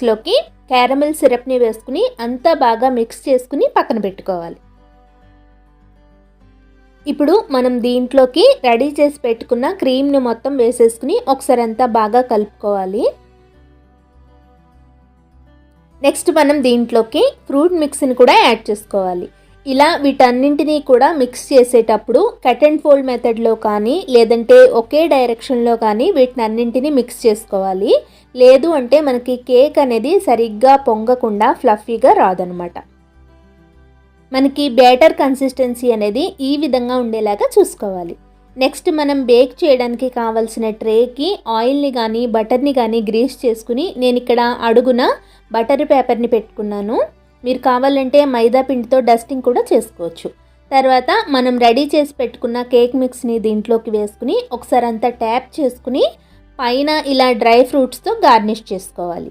మిక్స్లోకి caramel సిరప్ని వేసుకుని అంతా బాగా మిక్స్ చేసుకుని పక్కన పెట్టుకోవాలి. ఇప్పుడు మనం దీంట్లోకి రెడీ చేసి పెట్టుకున్న క్రీమ్ని మొత్తం వేసేసుకుని ఒకసారి అంతా బాగా కలుపుకోవాలి. నెక్స్ట్ మనం దీంట్లోకి ఫ్రూట్ మిక్స్ని కూడా యాడ్ చేసుకోవాలి. ఇలా వీటన్నింటినీ కూడా మిక్స్ చేసేటప్పుడు కట్ అండ్ ఫోల్డ్ మెథడ్లో కానీ లేదంటే ఒకే డైరెక్షన్లో కానీ వీటిని అన్నింటినీ మిక్స్ చేసుకోవాలి. లేదు అంటే మనకి కేక్ అనేది సరిగ్గా పొంగకుండా ఫ్లఫీగా రాదనమాట. మనకి బ్యాటర్ కన్సిస్టెన్సీ అనేది ఈ విధంగా ఉండేలాగా చూసుకోవాలి. నెక్స్ట్ మనం బేక్ చేయడానికి కావాల్సిన ట్రేకి ఆయిల్ని కానీ బటర్ని కానీ గ్రీస్ చేసుకుని నేను ఇక్కడ అడుగున బటర్ పేపర్ని పెట్టుకున్నాను. మీరు కావాలంటే మైదా పిండితో డస్టింగ్ కూడా చేసుకోవచ్చు. తర్వాత మనం రెడీ చేసి పెట్టుకున్న కేక్ మిక్స్ని దీంట్లోకి వేసుకుని ఒకసారి అంతా ట్యాప్ చేసుకుని పైన ఇలా డ్రై ఫ్రూట్స్తో గార్నిష్ చేసుకోవాలి.